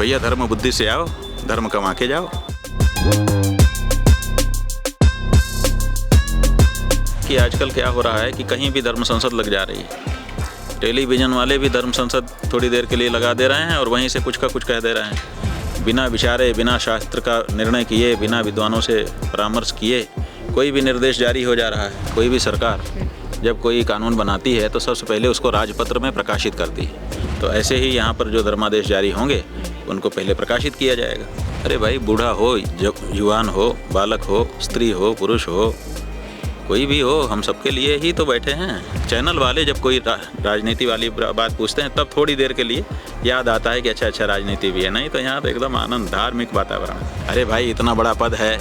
भैया धर्म बुद्धि से आओ, धर्म कमा के जाओ। कि आजकल क्या हो रहा है कि कहीं भी धर्म संसद लग जा रही है। टेलीविज़न वाले भी धर्म संसद थोड़ी देर के लिए लगा दे रहे हैं और वहीं से कुछ का कुछ कह दे रहे हैं। बिना विचारे, बिना शास्त्र का निर्णय किए, बिना विद्वानों से परामर्श किए कोई भी निर्देश जारी हो जा रहा है। कोई भी सरकार जब कोई कानून बनाती है तो सबसे पहले उसको राजपत्र में प्रकाशित करती है। तो ऐसे ही यहाँ पर जो धर्मादेश जारी होंगे उनको पहले प्रकाशित किया जाएगा। अरे भाई, बूढ़ा हो, युवान हो, बालक हो, स्त्री हो, पुरुष हो, कोई भी हो, हम सबके लिए ही तो बैठे हैं। चैनल वाले जब कोई राजनीति वाली बात पूछते हैं तब थोड़ी देर के लिए याद आता है कि अच्छा राजनीति भी है। नहीं तो यहाँ तो एकदम आनंद, धार्मिक वातावरण। अरे भाई, इतना बड़ा पद है,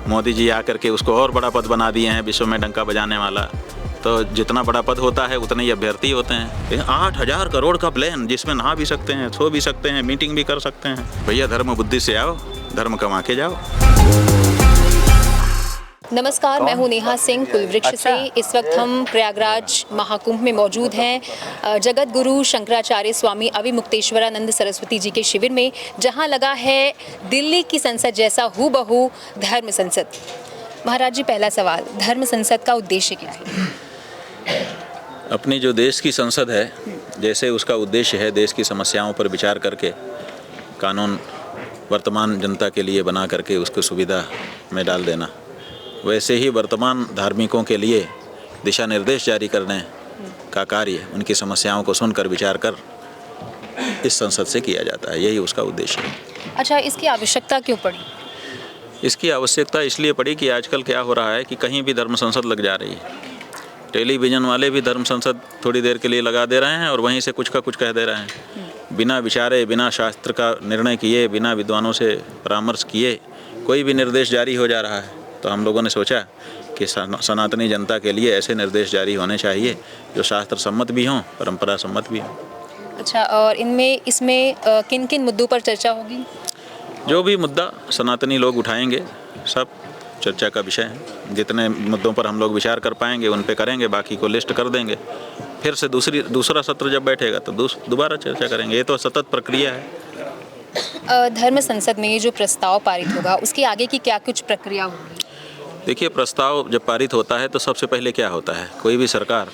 मोदी जी आकर के उसको और बड़ा पद बना दिए हैं, विश्व में डंका बजाने वाला। तो जितना बड़ा पद होता है उतने ही अभ्यर्थी होते हैं। 8,000 करोड़ का प्लान जिसमें नहा भी सकते हैं, सो भी सकते हैं, मीटिंग भी कर सकते हैं। भैया धर्म बुद्धि से आओ, धर्म कमा के जाओ। नमस्कार, मैं हूं नेहा सिंह कुलवृक्ष से। इस वक्त हम प्रयागराज महाकुंभ में मौजूद हैं, जगत गुरु शंकराचार्य स्वामी अविमुक्तेश्वरानंद सरस्वती जी के शिविर में, जहां लगा है दिल्ली की संसद जैसा हूबहू धर्म संसद। महाराज जी, पहला सवाल, धर्म संसद का उद्देश्य क्या है? अपनी जो देश की संसद है, जैसे उसका उद्देश्य है देश की समस्याओं पर विचार करके कानून वर्तमान जनता के लिए बना करके उसको सुविधा में डाल देना, वैसे ही वर्तमान धार्मिकों के लिए दिशा निर्देश जारी करने का कार्य उनकी समस्याओं को सुनकर विचार कर इस संसद से किया जाता है। यही उसका उद्देश्य है। अच्छा, इसकी आवश्यकता क्यों पड़ी? इसकी आवश्यकता इसलिए पड़ी कि आजकल क्या हो रहा है कि कहीं भी धर्म संसद लग जा रही है। टेलीविज़न वाले भी धर्म संसद थोड़ी देर के लिए लगा दे रहे हैं और वहीं से कुछ का कुछ कह दे रहे हैं। बिना विचारे, बिना शास्त्र का निर्णय किए, बिना विद्वानों से परामर्श किए कोई भी निर्देश जारी हो जा रहा है। तो हम लोगों ने सोचा कि सनातनी जनता के लिए ऐसे निर्देश जारी होने चाहिए जो शास्त्र सम्मत भी हों, परंपरा सम्मत भी हों। अच्छा, और इसमें किन किन मुद्दों पर चर्चा होगी? जो भी मुद्दा सनातनी लोग उठाएंगे सब चर्चा का विषय है। जितने मुद्दों पर हम लोग विचार कर पाएंगे उन पे करेंगे, बाकी को लिस्ट कर देंगे। फिर से दूसरा सत्र जब बैठेगा तो दोबारा चर्चा करेंगे। ये तो सतत प्रक्रिया है। धर्म संसद में जो प्रस्ताव पारित होगा उसकी आगे की क्या कुछ प्रक्रिया होगी? देखिए, प्रस्ताव जब पारित होता है तो सबसे पहले क्या होता है, कोई भी सरकार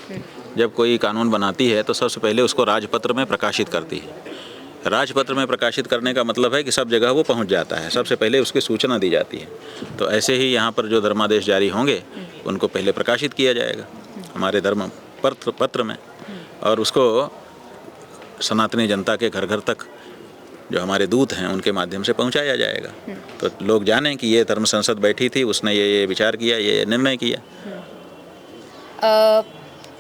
जब कोई कानून बनाती है तो सबसे पहले उसको राजपत्र में प्रकाशित करती है। राजपत्र में प्रकाशित करने का मतलब है कि सब जगह वो पहुंच जाता है, सबसे पहले उसकी सूचना दी जाती है। तो ऐसे ही यहाँ पर जो धर्मादेश जारी होंगे उनको पहले प्रकाशित किया जाएगा हमारे धर्म पत्र में, और उसको सनातनी जनता के घर घर तक जो हमारे दूत हैं उनके माध्यम से पहुंचाया जाएगा। तो लोग जानें कि ये धर्म संसद बैठी थी, उसने ये विचार किया, ये निर्णय किया।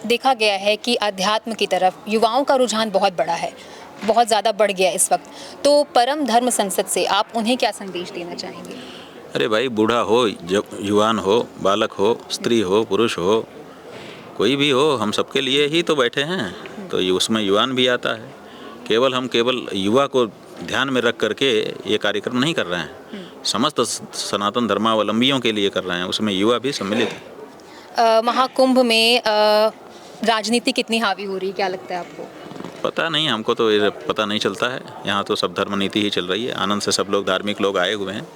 देखा गया है कि अध्यात्म की तरफ युवाओं का रुझान बहुत बड़ा है, बहुत ज़्यादा बढ़ गया इस वक्त। तो परम धर्म संसद से आप उन्हें क्या संदेश देना चाहेंगे? अरे भाई, बूढ़ा हो, युवान हो, बालक हो, स्त्री हो, पुरुष हो, कोई भी हो, हम सबके लिए ही तो बैठे हैं। तो उसमें युवान भी आता है। हम केवल युवा को ध्यान में रख करके ये कार्यक्रम नहीं कर रहे हैं, समस्त सनातन धर्मावलंबियों के लिए कर रहे हैं, उसमें युवा भी सम्मिलित है। महाकुंभ में राजनीति कितनी हावी हो रही है, क्या लगता है आपको? पता नहीं, हमको तो ये पता नहीं चलता है। यहाँ तो सब धर्म नीति ही चल रही है। आनंद से सब लोग, धार्मिक लोग आए हुए हैं।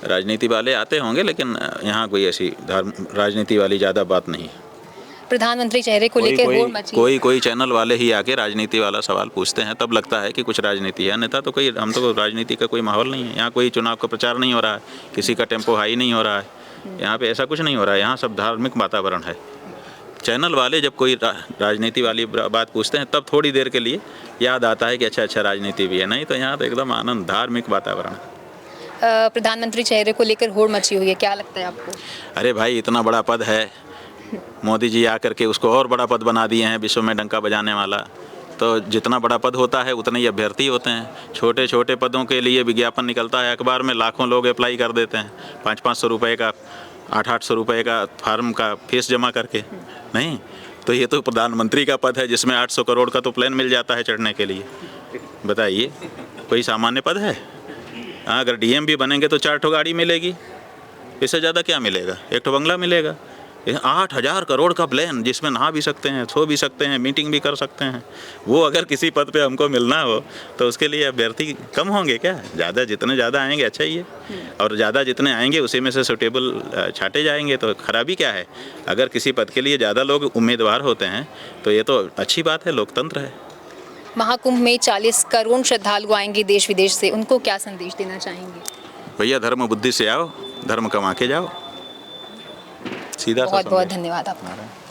राजनीति वाले आते होंगे लेकिन यहाँ कोई ऐसी राजनीति वाली ज़्यादा बात नहीं है। प्रधानमंत्री चेहरे को लेकर होड़ मची। कोई चैनल वाले ही आके राजनीति वाला सवाल पूछते हैं, तब लगता है कि कुछ राजनीति है, अन्यथा तो हम तो राजनीति का कोई माहौल नहीं है। यहाँ कोई चुनाव का प्रचार नहीं हो रहा है, किसी का टेम्पो हाई नहीं हो रहा है। यहाँ पे ऐसा कुछ नहीं हो रहा है। यहाँ सब धार्मिक वातावरण है। चैनल वाले जब कोई राजनीति वाली बात पूछते हैं तब थोड़ी देर के लिए याद आता है कि अच्छा राजनीति भी है। नहीं तो यहाँ तो एकदम आनंद, धार्मिक वातावरण है। प्रधानमंत्री चेहरे को लेकर होड़ मची हुई है, क्या लगता है आपको? अरे भाई, इतना बड़ा पद है, मोदी जी आकर के उसको और बड़ा पद बना दिए हैं, विश्व में डंका बजाने वाला। तो जितना बड़ा पद होता है उतने ही अभ्यर्थी होते हैं। छोटे छोटे पदों के लिए विज्ञापन निकलता है अखबार में, लाखों लोग अप्लाई कर देते हैं, 500-500 रुपये का, 800-800 रुपये का फार्म का फीस जमा करके। नहीं तो ये तो प्रधानमंत्री का पद है जिसमें 800 करोड़ का तो प्लान मिल जाता है चढ़ने के लिए। बताइए, कोई सामान्य पद है? हाँ, अगर डीएम भी बनेंगे तो 4 ठो गाड़ी मिलेगी, इससे ज़्यादा क्या मिलेगा? 1 ठो बंगला मिलेगा। 8,000 करोड़ का प्लान, जिसमें नहा भी सकते हैं, सो भी सकते हैं, मीटिंग भी कर सकते हैं, वो अगर किसी पद पे हमको मिलना हो तो उसके लिए अभ्यर्थी कम होंगे क्या? जितने ज़्यादा आएंगे अच्छा ही है, और ज़्यादा जितने आएंगे उसी में से सुटेबल छाटे जाएंगे, तो खराबी क्या है? अगर किसी पद के लिए ज़्यादा लोग उम्मीदवार होते हैं तो ये तो अच्छी बात है, लोकतंत्र है। महाकुंभ में 40 करोड़ श्रद्धालु आएंगे देश विदेश से, उनको क्या संदेश देना चाहेंगे? भैया धर्म बुद्धि से आओ, धर्म कमा के जाओ, सीधा सा बहुत बहुत संदेश। धन्यवाद आपका।